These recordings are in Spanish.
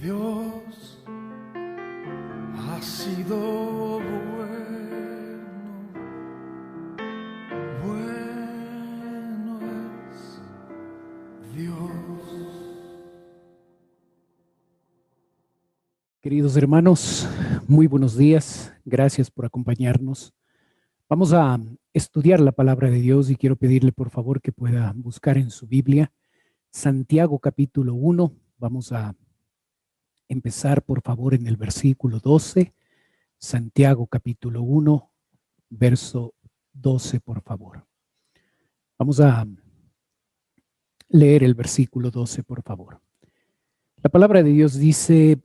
Dios ha sido bueno es Dios. Queridos hermanos, muy buenos días. Gracias por acompañarnos. Vamos a estudiar la palabra de Dios y quiero pedirle por favor que pueda buscar en su Biblia Santiago capítulo 1. Vamos a empezar por favor en el versículo 12. Santiago capítulo 1, verso 12, por favor. Vamos a leer el versículo 12, por favor. La palabra de Dios dice: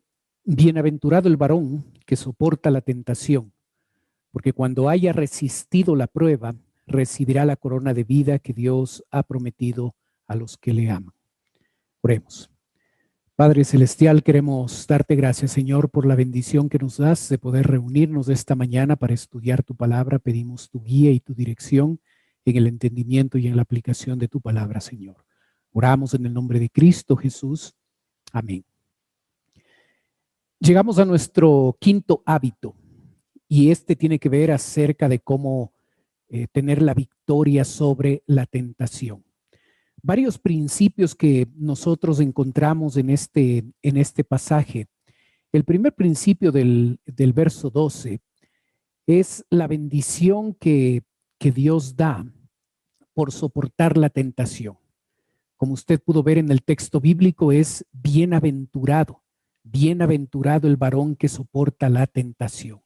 bienaventurado el varón que soporta la tentación, porque cuando haya resistido la prueba, recibirá la corona de vida que Dios ha prometido a los que le aman. Oremos. Padre Celestial, queremos darte gracias, Señor, por la bendición que nos das de poder reunirnos esta mañana para estudiar tu palabra. Pedimos tu guía y tu dirección en el entendimiento y en la aplicación de tu palabra, Señor. Oramos en el nombre de Cristo Jesús. Amén. Llegamos a nuestro quinto hábito y este tiene que ver acerca de cómo tener la victoria sobre la tentación. Varios principios que nosotros encontramos en este pasaje. El primer principio del verso 12 es la bendición que Dios da por soportar la tentación. Como usted pudo ver en el texto bíblico, es bienaventurado el varón que soporta la tentación.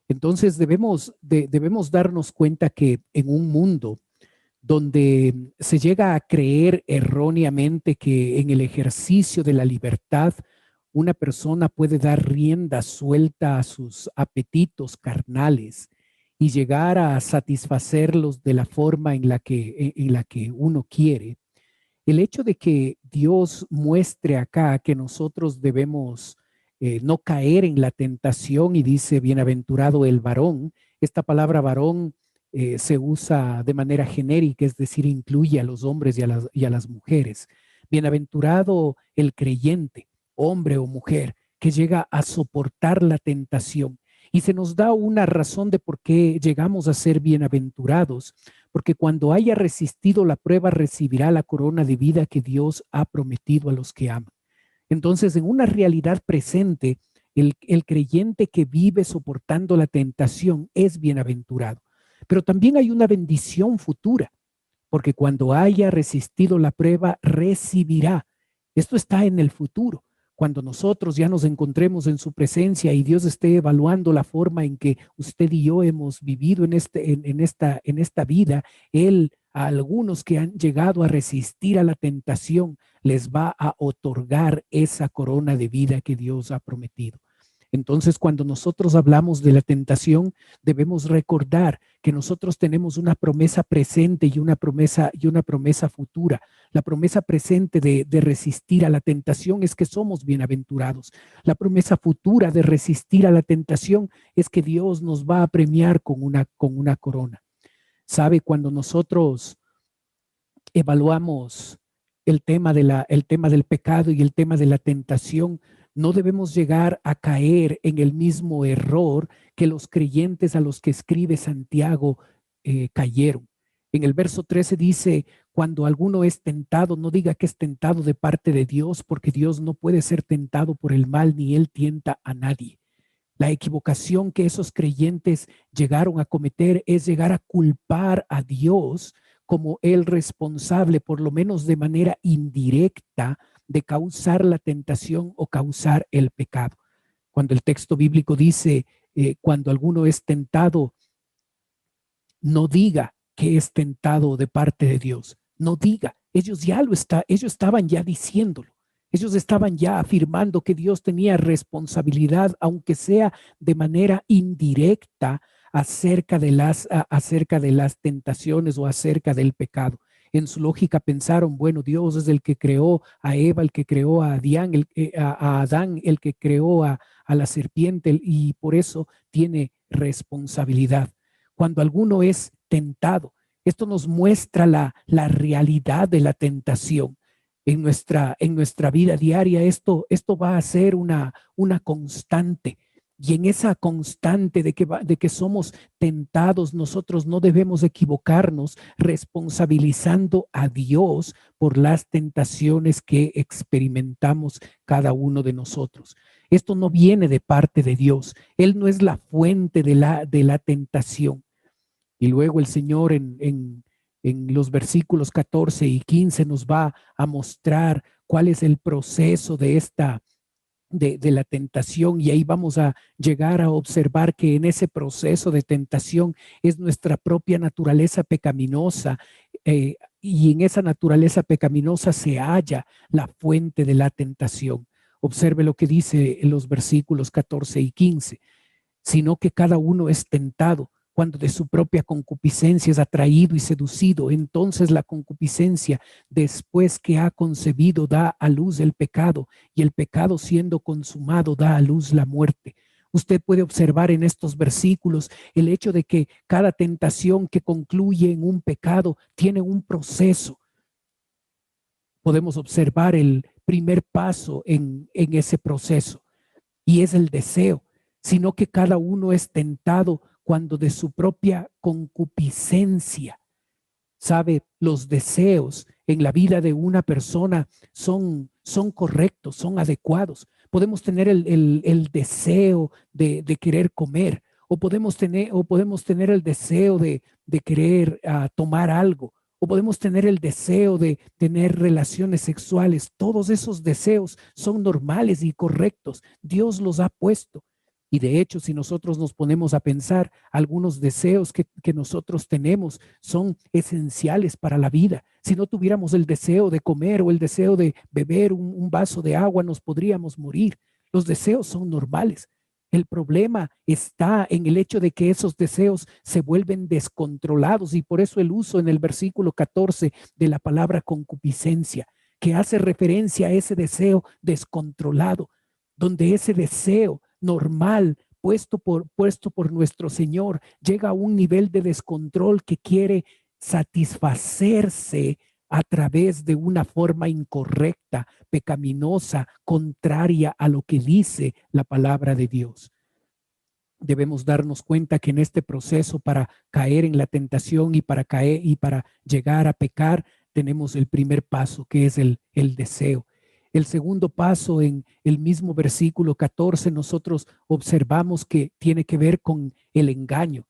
Entonces debemos darnos cuenta que en un mundo donde se llega a creer erróneamente que en el ejercicio de la libertad una persona puede dar rienda suelta a sus apetitos carnales y llegar a satisfacerlos de la forma en la que uno quiere, el hecho de que Dios muestre acá que nosotros debemos no caer en la tentación y dice bienaventurado el varón, esta palabra varón se usa de manera genérica, es decir, incluye a los hombres y a las mujeres. Bienaventurado el creyente, hombre o mujer, que llega a soportar la tentación. Y se nos da una razón de por qué llegamos a ser bienaventurados, porque cuando haya resistido la prueba recibirá la corona de vida que Dios ha prometido a los que aman. Entonces, en una realidad presente, el creyente que vive soportando la tentación es bienaventurado. Pero también hay una bendición futura, porque cuando haya resistido la prueba, recibirá. Esto está en el futuro. Cuando nosotros ya nos encontremos en su presencia y Dios esté evaluando la forma en que usted y yo hemos vivido en esta vida, Él a algunos que han llegado a resistir a la tentación les va a otorgar esa corona de vida que Dios ha prometido. Entonces, cuando nosotros hablamos de la tentación, debemos recordar que nosotros tenemos una promesa presente y una promesa futura. La promesa presente de resistir a la tentación es que somos bienaventurados. La promesa futura de resistir a la tentación es que Dios nos va a premiar con una corona. ¿Sabe? Cuando nosotros evaluamos el tema del pecado y el tema de la tentación, no debemos llegar a caer en el mismo error que los creyentes a los que escribe Santiago cayeron. En el verso 13 dice: cuando alguno es tentado, no diga que es tentado de parte de Dios, porque Dios no puede ser tentado por el mal, ni Él tienta a nadie. La equivocación que esos creyentes llegaron a cometer es llegar a culpar a Dios como el responsable, por lo menos de manera indirecta, de causar la tentación o causar el pecado. Cuando el texto bíblico dice, cuando alguno es tentado, no diga que es tentado de parte de Dios. No diga. Ellos estaban ya diciéndolo. Ellos estaban ya afirmando que Dios tenía responsabilidad, aunque sea de manera indirecta, acerca de las tentaciones o acerca del pecado. En su lógica pensaron, bueno, Dios es el que creó a Eva, el que creó a Adán, el que creó a la serpiente, y por eso tiene responsabilidad. Cuando alguno es tentado, esto nos muestra la realidad de la tentación. en nuestra vida diaria, esto va a ser una constante. Y en esa constante de que somos tentados, nosotros no debemos equivocarnos responsabilizando a Dios por las tentaciones que experimentamos cada uno de nosotros. Esto no viene de parte de Dios. Él no es la fuente de la tentación. Y luego el Señor en los versículos 14 y 15 nos va a mostrar cuál es el proceso de la tentación, y ahí vamos a llegar a observar que en ese proceso de tentación es nuestra propia naturaleza pecaminosa, y en esa naturaleza pecaminosa se halla la fuente de la tentación. Observe lo que dice en los versículos 14 y 15, sino que cada uno es tentado cuando de su propia concupiscencia es atraído y seducido. Entonces la concupiscencia, después que ha concebido, da a luz el pecado, y el pecado, siendo consumado, da a luz la muerte. Usted puede observar en estos versículos el hecho de que cada tentación que concluye en un pecado tiene un proceso. Podemos observar el primer paso en ese proceso, y es el deseo, sino que cada uno es tentado cuando de su propia concupiscencia. Sabe, los deseos en la vida de una persona son correctos, son adecuados. Podemos tener el deseo de querer comer, o podemos tener el deseo de querer tomar algo, o podemos tener el deseo de tener relaciones sexuales. Todos esos deseos son normales y correctos. Dios los ha puesto. Y de hecho, si nosotros nos ponemos a pensar, algunos deseos que nosotros tenemos son esenciales para la vida. Si no tuviéramos el deseo de comer o el deseo de beber un vaso de agua, nos podríamos morir. Los deseos son normales. El problema está en el hecho de que esos deseos se vuelven descontrolados, y por eso el uso en el versículo 14 de la palabra concupiscencia, que hace referencia a ese deseo descontrolado, donde ese deseo normal puesto por nuestro Señor llega a un nivel de descontrol que quiere satisfacerse a través de una forma incorrecta, pecaminosa, contraria a lo que dice la palabra de Dios. Debemos darnos cuenta que en este proceso, para caer en la tentación y para llegar a pecar, tenemos el primer paso, que es el deseo. El segundo paso, en el mismo versículo 14, nosotros observamos que tiene que ver con el engaño.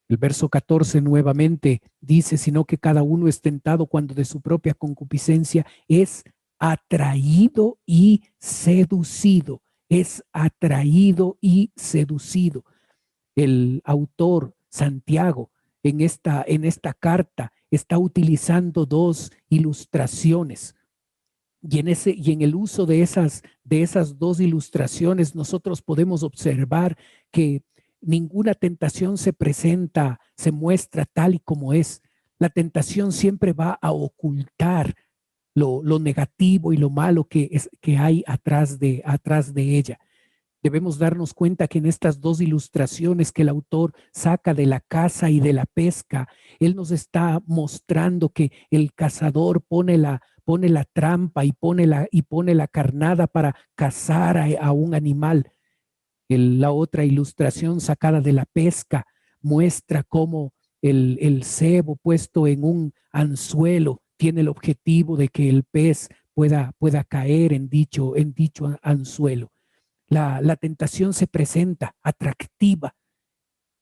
El verso 14 nuevamente dice, sino que cada uno es tentado cuando de su propia concupiscencia es atraído y seducido. Es atraído y seducido. El autor Santiago en esta carta está utilizando dos ilustraciones. Y en el uso de esas dos ilustraciones, nosotros podemos observar que ninguna tentación se muestra tal y como es. La tentación siempre va a ocultar lo negativo y lo malo que hay atrás de ella. Debemos darnos cuenta que en estas dos ilustraciones que el autor saca de la caza y de la pesca, él nos está mostrando que el cazador pone la trampa y pone la carnada para cazar a un animal. La otra ilustración sacada de la pesca muestra cómo el cebo puesto en un anzuelo tiene el objetivo de que el pez pueda caer en dicho anzuelo. La tentación se presenta atractiva,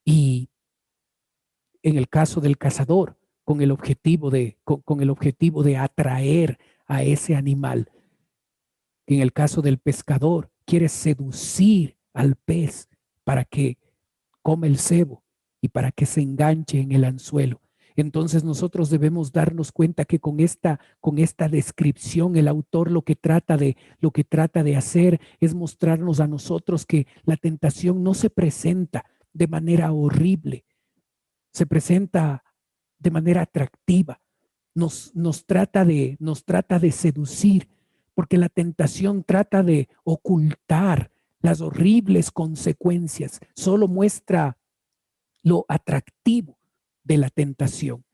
y en el caso del cazador, con el objetivo de atraer a ese animal. En el caso del pescador, quiere seducir al pez para que coma el cebo y para que se enganche en el anzuelo. Entonces nosotros debemos darnos cuenta que con esta descripción el autor lo que trata de hacer es mostrarnos a nosotros que la tentación no se presenta de manera horrible, se presenta de manera atractiva. Nos trata de seducir, porque la tentación trata de ocultar las horribles consecuencias, solo muestra lo atractivo de la tentación.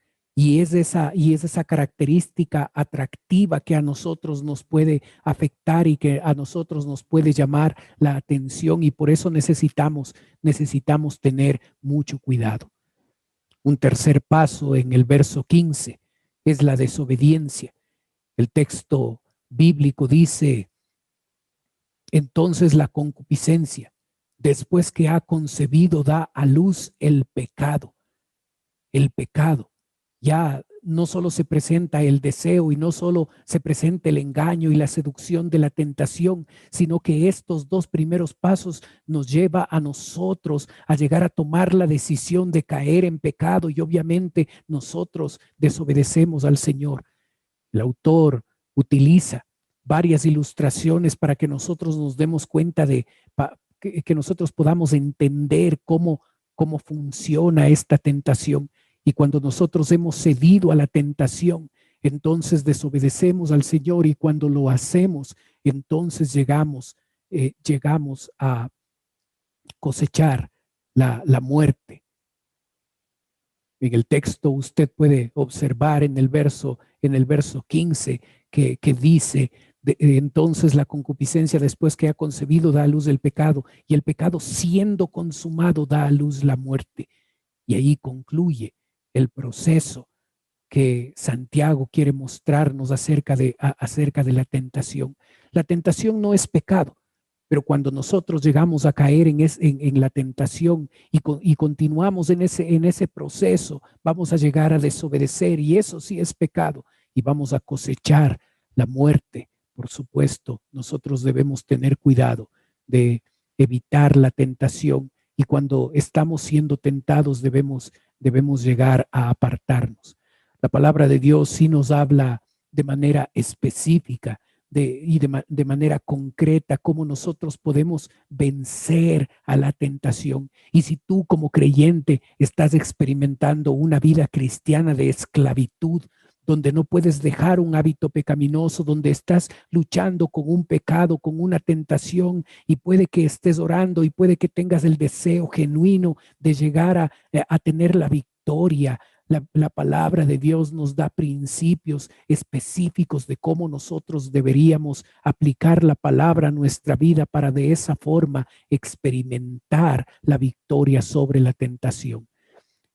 Y es esa característica atractiva que a nosotros nos puede afectar y que a nosotros nos puede llamar la atención, y por eso necesitamos tener mucho cuidado. Un tercer paso en el verso 15 es la desobediencia. El texto bíblico dice: entonces la concupiscencia, después que ha concebido, da a luz el pecado. El pecado. Ya no solo se presenta el deseo y no solo se presenta el engaño y la seducción de la tentación, sino que estos dos primeros pasos nos lleva a nosotros a llegar a tomar la decisión de caer en pecado, y obviamente nosotros desobedecemos al Señor. El autor utiliza varias ilustraciones para que nosotros nos demos cuenta que nosotros podamos entender cómo funciona esta tentación. Y cuando nosotros hemos cedido a la tentación, entonces desobedecemos al Señor, y cuando lo hacemos, entonces llegamos a cosechar la muerte. En el texto usted puede observar en el verso 15 que dice: entonces la concupiscencia, después que ha concebido, da a luz el pecado, y el pecado, siendo consumado, da a luz la muerte. Y ahí concluye el proceso que Santiago quiere mostrarnos acerca de la tentación. La tentación no es pecado, pero cuando nosotros llegamos a caer en la tentación y continuamos en ese proceso, vamos a llegar a desobedecer, y eso sí es pecado, y vamos a cosechar la muerte. Por supuesto, nosotros debemos tener cuidado de evitar la tentación, y cuando estamos siendo tentados debemos llegar a apartarnos. La palabra de Dios sí nos habla de manera específica de manera concreta cómo nosotros podemos vencer a la tentación. Y si tú, como creyente, estás experimentando una vida cristiana de esclavitud, donde no puedes dejar un hábito pecaminoso, donde estás luchando con un pecado, con una tentación, y puede que estés orando y puede que tengas el deseo genuino de llegar a tener la victoria. La palabra de Dios nos da principios específicos de cómo nosotros deberíamos aplicar la palabra a nuestra vida para de esa forma experimentar la victoria sobre la tentación.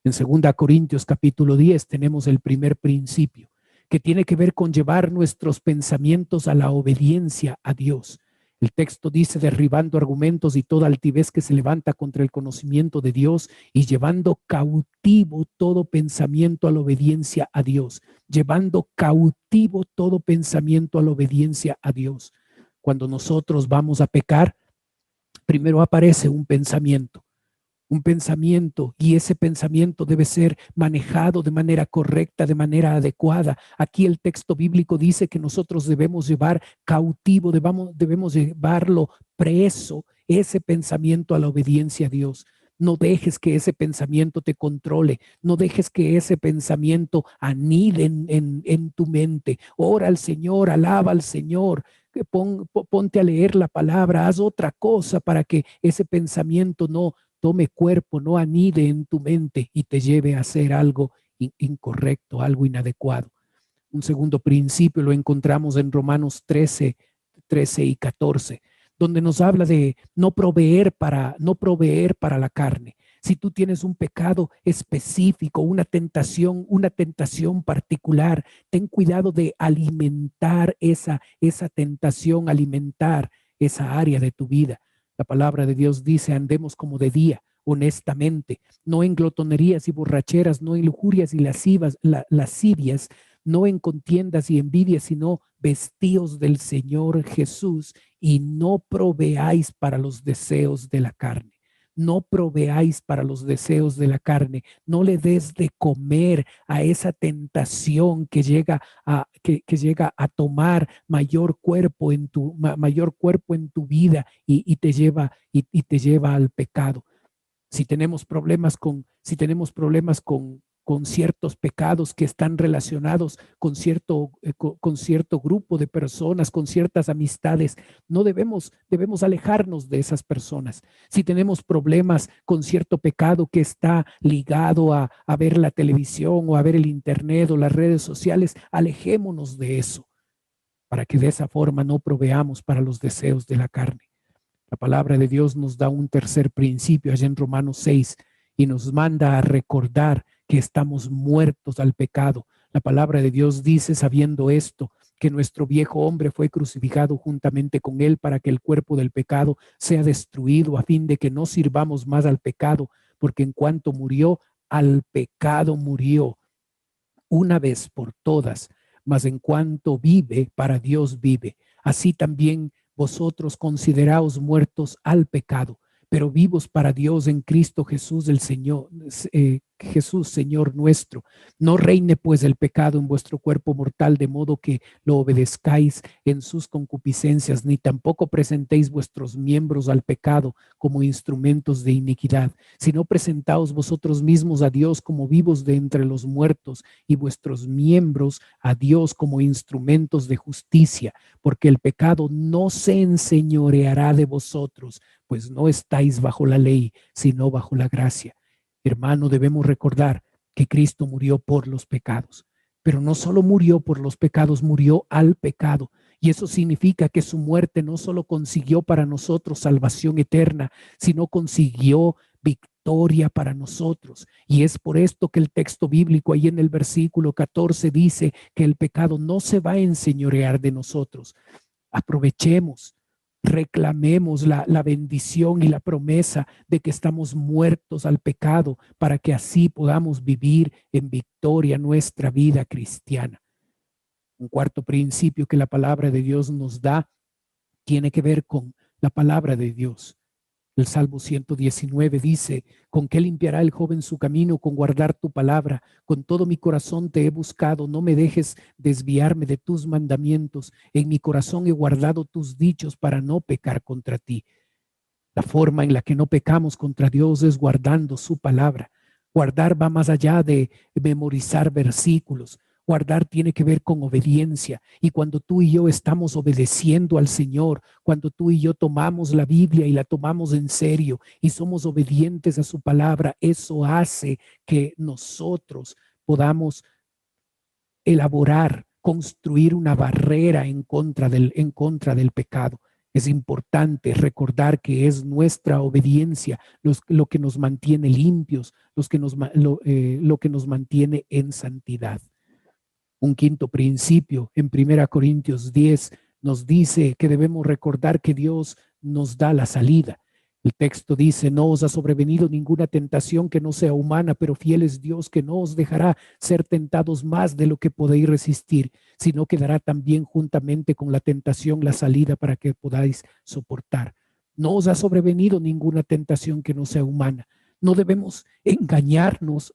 En 2 Corintios capítulo 10 tenemos el primer principio, que tiene que ver con llevar nuestros pensamientos a la obediencia a Dios. El texto dice: derribando argumentos y toda altivez que se levanta contra el conocimiento de Dios, y llevando cautivo todo pensamiento a la obediencia a Dios. Llevando cautivo todo pensamiento a la obediencia a Dios. Cuando nosotros vamos a pecar, primero aparece un pensamiento, y ese pensamiento debe ser manejado de manera correcta, de manera adecuada. Aquí el texto bíblico dice que nosotros debemos llevar cautivo, debemos llevarlo preso, ese pensamiento, a la obediencia a Dios. No dejes que ese pensamiento te controle, no dejes que ese pensamiento anide en tu mente. Ora al Señor, alaba al Señor, ponte a leer la palabra, haz otra cosa para que ese pensamiento no tome cuerpo, no anide en tu mente y te lleve a hacer algo incorrecto, algo inadecuado. Un segundo principio lo encontramos en Romanos 13 y 14, donde nos habla de no proveer para la carne. Si tú tienes un pecado específico, una tentación particular, ten cuidado de alimentar esa tentación, alimentar esa área de tu vida. La palabra de Dios dice: andemos como de día, honestamente, no en glotonerías y borracheras, no en lujurias y lascivias, no en contiendas y envidias, sino vestíos del Señor Jesús, y no proveáis para los deseos de la carne. No proveáis para los deseos de la carne. No le des de comer a esa tentación que llega a tomar mayor cuerpo en tu vida, y te lleva al pecado. Si tenemos problemas con con ciertos pecados que están relacionados con con cierto grupo de personas, con ciertas amistades. No debemos alejarnos de esas personas. Si tenemos problemas con cierto pecado que está ligado a ver la televisión o a ver el internet o las redes sociales, alejémonos de eso para que de esa forma no proveamos para los deseos de la carne. La palabra de Dios nos da un tercer principio allá en Romanos 6 y nos manda a recordar que estamos muertos al pecado. La palabra de Dios dice, sabiendo esto, que nuestro viejo hombre fue crucificado juntamente con él para que el cuerpo del pecado sea destruido, a fin de que no sirvamos más al pecado, porque en cuanto murió, al pecado murió una vez por todas, mas en cuanto vive, para Dios vive. Así también vosotros consideraos muertos al pecado, pero vivos para Dios en Cristo Jesús el Señor, Jesús Señor nuestro. No reine pues el pecado en vuestro cuerpo mortal, de modo que lo obedezcáis en sus concupiscencias, ni tampoco presentéis vuestros miembros al pecado como instrumentos de iniquidad, sino presentaos vosotros mismos a Dios como vivos de entre los muertos y vuestros miembros a Dios como instrumentos de justicia, porque el pecado no se enseñoreará de vosotros, pues no estáis bajo la ley, sino bajo la gracia. Hermano, debemos recordar que Cristo murió por los pecados, pero no solo murió por los pecados, murió al pecado. Y eso significa que su muerte no solo consiguió para nosotros salvación eterna, sino consiguió victoria para nosotros. Y es por esto que el texto bíblico ahí en el versículo 14 dice que el pecado no se va a enseñorear de nosotros. Aprovechemos, reclamemos la bendición y la promesa de que estamos muertos al pecado para que así podamos vivir en victoria nuestra vida cristiana. Un cuarto principio que la palabra de Dios nos da tiene que ver con la palabra de Dios. El Salmo 119 dice, ¿con qué limpiará el joven su camino? Con guardar tu palabra. Con todo mi corazón te he buscado, no me dejes desviarme de tus mandamientos. En mi corazón he guardado tus dichos para no pecar contra ti. La forma en la que no pecamos contra Dios es guardando su palabra. Guardar va más allá de memorizar versículos. Guardar tiene que ver con obediencia. Y cuando tú y yo estamos obedeciendo al Señor, cuando tú y yo tomamos la Biblia y la tomamos en serio y somos obedientes a su palabra, eso hace que nosotros podamos elaborar, construir una barrera en contra del pecado. Es importante recordar que es nuestra obediencia lo que nos mantiene limpios, lo que nos mantiene en santidad. Un quinto principio en 1 Corintios 10 nos dice que debemos recordar que Dios nos da la salida. El texto dice, no os ha sobrevenido ninguna tentación que no sea humana, pero fiel es Dios que no os dejará ser tentados más de lo que podéis resistir, sino que dará también juntamente con la tentación la salida para que podáis soportar. No os ha sobrevenido ninguna tentación que no sea humana. No debemos engañarnos,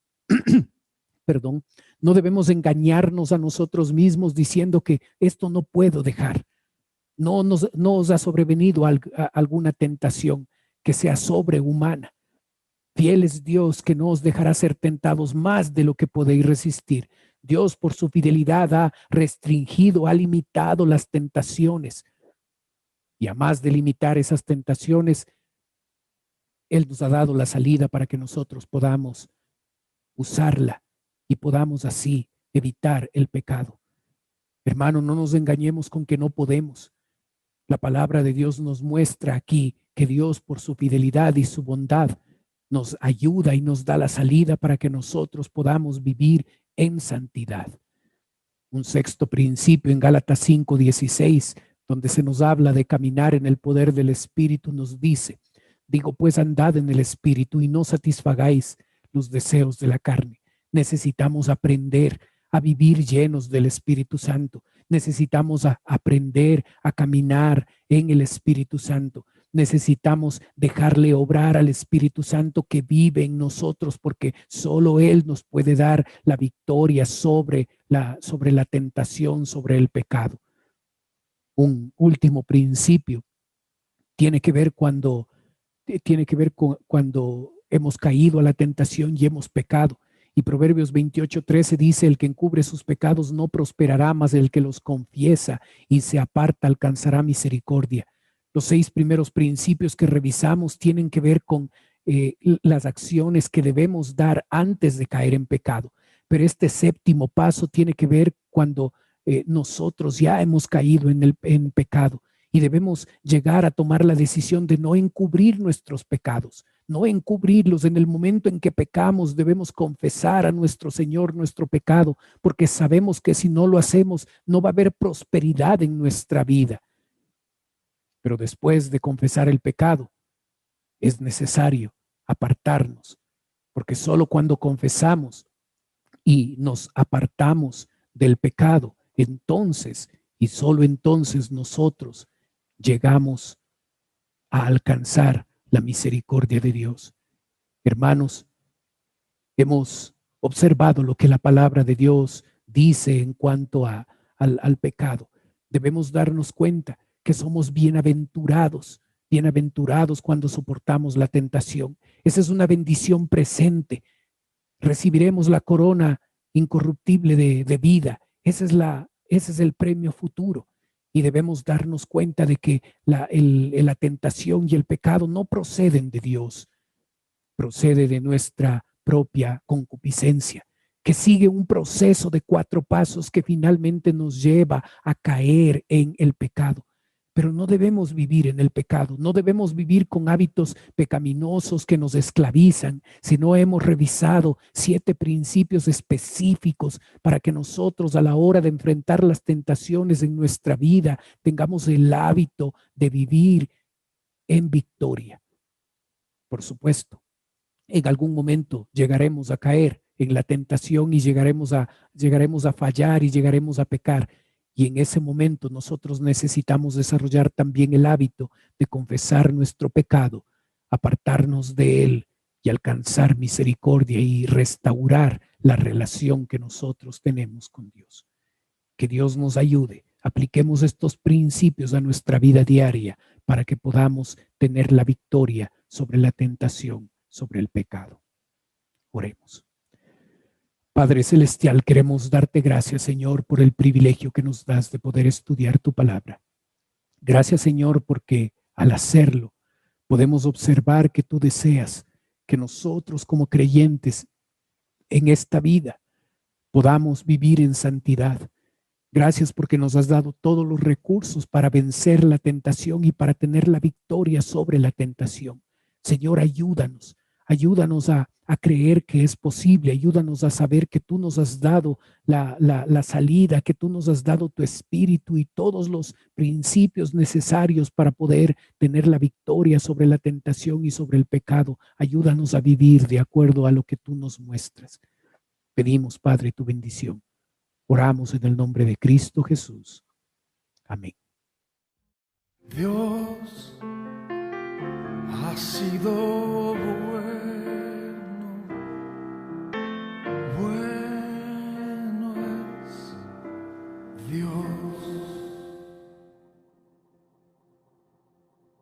perdón, no debemos engañarnos a nosotros mismos diciendo que esto no puedo dejar. No os ha sobrevenido alguna tentación que sea sobrehumana. Fiel es Dios que no os dejará ser tentados más de lo que podéis resistir. Dios por su fidelidad ha restringido, ha limitado las tentaciones. Y a más de limitar esas tentaciones, Él nos ha dado la salida para que nosotros podamos usarla y podamos así evitar el pecado. Hermano, no nos engañemos con que no podemos. La palabra de Dios nos muestra aquí que Dios por su fidelidad y su bondad nos ayuda y nos da la salida para que nosotros podamos vivir en santidad. Un sexto principio en Gálatas 5:16, donde se nos habla de caminar en el poder del Espíritu, nos dice, digo pues andad en el Espíritu y no satisfagáis los deseos de la carne. Necesitamos aprender a vivir llenos del Espíritu Santo. Necesitamos aprender a caminar en el Espíritu Santo. Necesitamos dejarle obrar al Espíritu Santo que vive en nosotros, porque solo Él nos puede dar la victoria sobre la tentación, sobre el pecado. Un último principio tiene que ver cuando hemos caído a la tentación y hemos pecado. Y Proverbios 28:13 dice, el que encubre sus pecados no prosperará, mas el que los confiesa y se aparta alcanzará misericordia. Los 6 primeros principios que revisamos tienen que ver con las acciones que debemos dar antes de caer en pecado. Pero este séptimo paso tiene que ver cuando nosotros ya hemos caído en pecado y debemos llegar a tomar la decisión de no encubrir nuestros pecados, no encubrirlos. En el momento en que pecamos debemos confesar a nuestro Señor nuestro pecado, porque sabemos que si no lo hacemos no va a haber prosperidad en nuestra vida. Pero después de confesar el pecado es necesario apartarnos, porque solo cuando confesamos y nos apartamos del pecado, entonces y solo entonces nosotros llegamos a alcanzar la misericordia de Dios. Hermanos, hemos observado lo que la palabra de Dios dice en cuanto al pecado. Debemos darnos cuenta que somos bienaventurados cuando soportamos la tentación. Esa es una bendición presente. Recibiremos la corona incorruptible de vida. Ese es el premio futuro. Y debemos darnos cuenta de que la tentación y el pecado no proceden de Dios, procede de nuestra propia concupiscencia, que sigue un proceso de 4 pasos que finalmente nos lleva a caer en el pecado. Pero no debemos vivir en el pecado, no debemos vivir con hábitos pecaminosos que nos esclavizan, sino hemos revisado 7 principios específicos para que nosotros a la hora de enfrentar las tentaciones en nuestra vida tengamos el hábito de vivir en victoria. Por supuesto, en algún momento llegaremos a caer en la tentación y llegaremos a fallar y llegaremos a pecar. Y en ese momento nosotros necesitamos desarrollar también el hábito de confesar nuestro pecado, apartarnos de él y alcanzar misericordia y restaurar la relación que nosotros tenemos con Dios. Que Dios nos ayude. Apliquemos estos principios a nuestra vida diaria para que podamos tener la victoria sobre la tentación, sobre el pecado. Oremos. Padre Celestial, queremos darte gracias, Señor, por el privilegio que nos das de poder estudiar tu palabra. Gracias, Señor, porque al hacerlo podemos observar que tú deseas que nosotros como creyentes en esta vida podamos vivir en santidad. Gracias porque nos has dado todos los recursos para vencer la tentación y para tener la victoria sobre la tentación. Señor, ayúdanos a creer que es posible, ayúdanos a saber que tú nos has dado la salida, que tú nos has dado tu espíritu y todos los principios necesarios para poder tener la victoria sobre la tentación y sobre el pecado. Ayúdanos a vivir de acuerdo a lo que tú nos muestras. Pedimos, Padre, tu bendición. Oramos en el nombre de Cristo Jesús. Amén. Dios ha sido